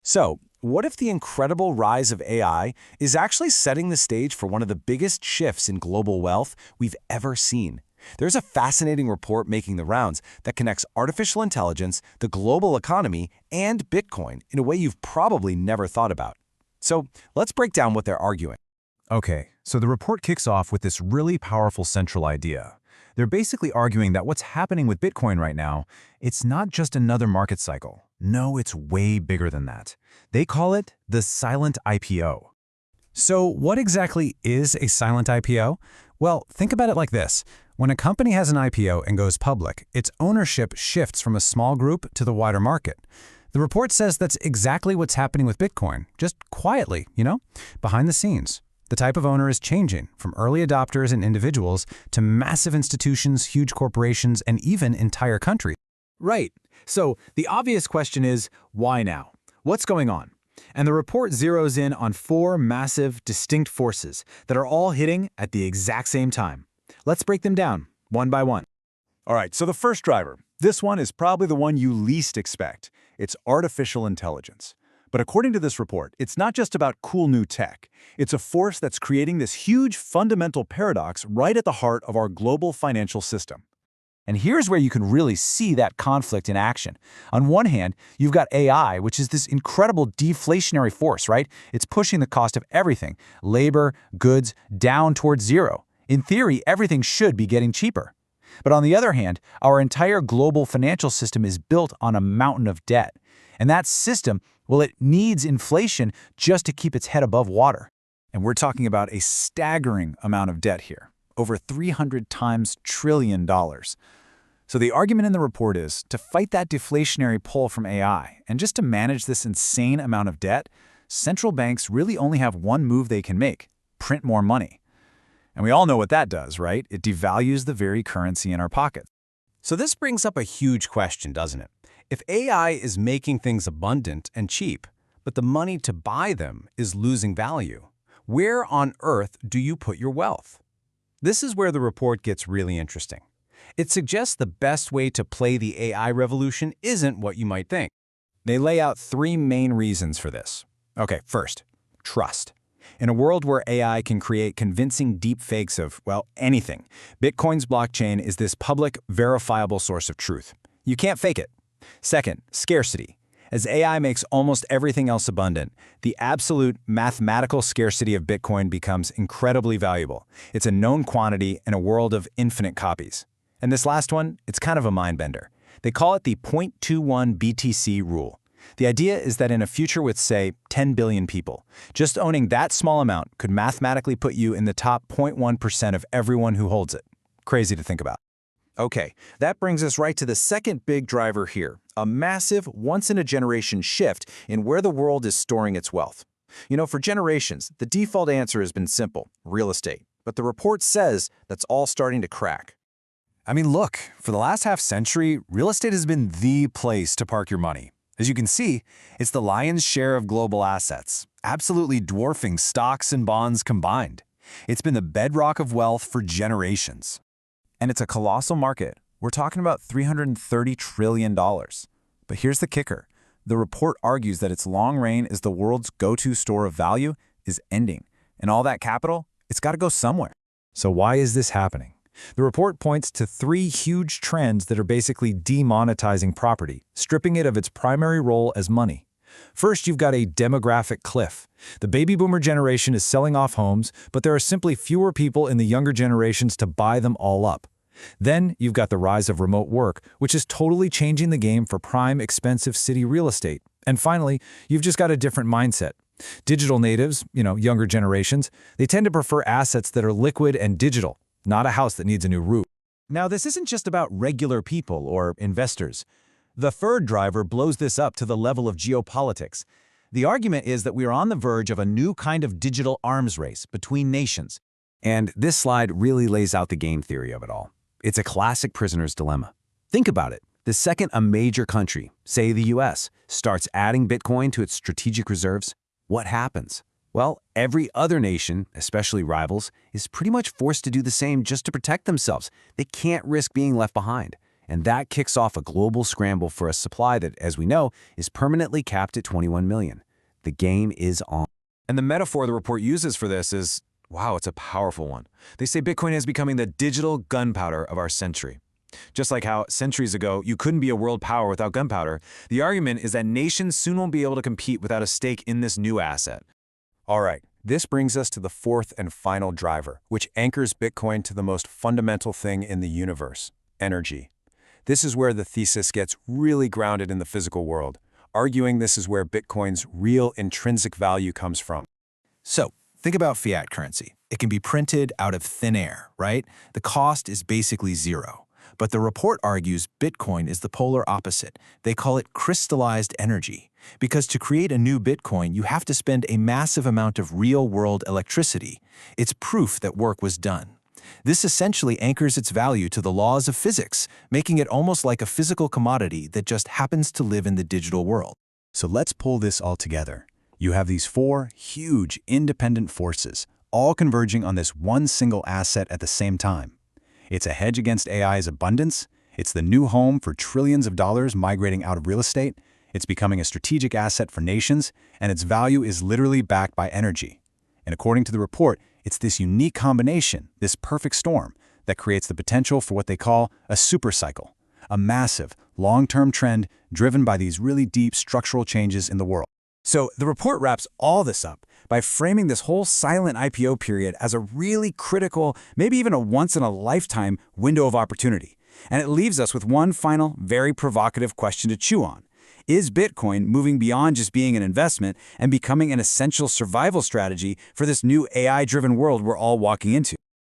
So, what if the incredible rise of AI is actually setting the stage for one of the biggest shifts in global wealth we've ever seen? There's a fascinating report making the rounds that connects artificial intelligence, the global economy, and Bitcoin in a way you've probably never thought about. So, let's break down what they're arguing. Okay, so the report kicks off with this really powerful central idea. They're basically arguing that what's happening with Bitcoin right now, it's not just another market cycle. No, it's way bigger than that. They call it the silent IPO. So, what exactly is a silent IPO? Well, think about it like this. When a company has an IPO and goes public, its ownership shifts from a small group to the wider market. The report says that's exactly what's happening with Bitcoin, just quietly, behind the scenes. The type of owner is changing from early adopters and individuals to massive institutions, huge corporations, and even entire countries. Right. So the obvious question is, why now? What's going on? And the report zeroes in on four massive, distinct forces that are all hitting at the exact same time. Let's break them down, one by one. All right, so the first driver. This one is probably the one you least expect. It's artificial intelligence. But according to this report, it's not just about cool new tech. It's a force that's creating this huge fundamental paradox right at the heart of our global financial system. And here's where you can really see that conflict in action. On one hand, you've got AI, which is this incredible deflationary force, right? It's pushing the cost of everything, labor, goods, down towards zero. In theory, everything should be getting cheaper. But on the other hand, our entire global financial system is built on a mountain of debt. And that system, well, it needs inflation just to keep its head above water. And we're talking about a staggering amount of debt here, over 300 times trillion dollars. So the argument in the report is, to fight that deflationary pull from AI, and just to manage this insane amount of debt, central banks really only have one move they can make: print more money. And we all know what that does, right? It devalues the very currency in our pockets. So this brings up a huge question, doesn't it? If AI is making things abundant and cheap, but the money to buy them is losing value, where on earth do you put your wealth? This is where the report gets really interesting. It suggests the best way to play the AI revolution isn't what you might think. They lay out three main reasons for this. Okay, first, trust. In a world where AI can create convincing deepfakes of, well, anything, Bitcoin's blockchain is this public, verifiable source of truth. You can't fake it. Second, scarcity. As AI makes almost everything else abundant, the absolute mathematical scarcity of Bitcoin becomes incredibly valuable. It's a known quantity in a world of infinite copies. And this last one, it's kind of a mind-bender. They call it the 0.21 BTC rule. The idea is that in a future with, say, 10 billion people, just owning that small amount could mathematically put you in the top 0.1% of everyone who holds it. Crazy to think about. Okay, that brings us right to the second big driver here, a massive, once-in-a-generation shift in where the world is storing its wealth. For generations, the default answer has been simple: real estate. But the report says that's all starting to crack. I mean, look, for the last half-century, real estate has been the place to park your money. As you can see, it's the lion's share of global assets, absolutely dwarfing stocks and bonds combined. It's been the bedrock of wealth for generations. And it's a colossal market. We're talking about $330 trillion. But here's the kicker. The report argues that its long reign as the world's go-to store of value is ending. And all that capital, it's got to go somewhere. So why is this happening? The report points to three huge trends that are basically demonetizing property, stripping it of its primary role as money. First, you've got a demographic cliff. The baby boomer generation is selling off homes, but there are simply fewer people in the younger generations to buy them all up. Then, you've got the rise of remote work, which is totally changing the game for prime, expensive city real estate. And finally, you've just got a different mindset. Digital natives, younger generations, they tend to prefer assets that are liquid and digital, not a house that needs a new roof. Now, this isn't just about regular people or investors. The third driver blows this up to the level of geopolitics. The argument is that we are on the verge of a new kind of digital arms race between nations. And this slide really lays out the game theory of it all. It's a classic prisoner's dilemma. Think about it. The second a major country, say the US, starts adding Bitcoin to its strategic reserves, what happens? Well, every other nation, especially rivals, is pretty much forced to do the same just to protect themselves. They can't risk being left behind. And that kicks off a global scramble for a supply that, as we know, is permanently capped at 21 million. The game is on. And the metaphor the report uses for this is, wow, it's a powerful one. They say Bitcoin is becoming the digital gunpowder of our century. Just like how centuries ago you couldn't be a world power without gunpowder, the argument is that nations soon won't be able to compete without a stake in this new asset. All right, this brings us to the fourth and final driver, which anchors Bitcoin to the most fundamental thing in the universe: energy. This is where the thesis gets really grounded in the physical world, arguing this is where Bitcoin's real intrinsic value comes from. So, think about fiat currency. It can be printed out of thin air, right? The cost is basically zero. But the report argues Bitcoin is the polar opposite. They call it crystallized energy, because to create a new Bitcoin, you have to spend a massive amount of real-world electricity. It's proof that work was done. This essentially anchors its value to the laws of physics, making it almost like a physical commodity that just happens to live in the digital world. So let's pull this all together. You have these four huge independent forces, all converging on this one single asset at the same time. It's a hedge against AI's abundance, it's the new home for trillions of dollars migrating out of real estate, it's becoming a strategic asset for nations, and its value is literally backed by energy. And according to the report, it's this unique combination, this perfect storm, that creates the potential for what they call a supercycle, a massive, long-term trend driven by these really deep structural changes in the world. So the report wraps all this up by framing this whole silent IPO period as a really critical, maybe even a once-in-a-lifetime window of opportunity. And it leaves us with one final, very provocative question to chew on. Is Bitcoin moving beyond just being an investment and becoming an essential survival strategy for this new AI-driven world we're all walking into?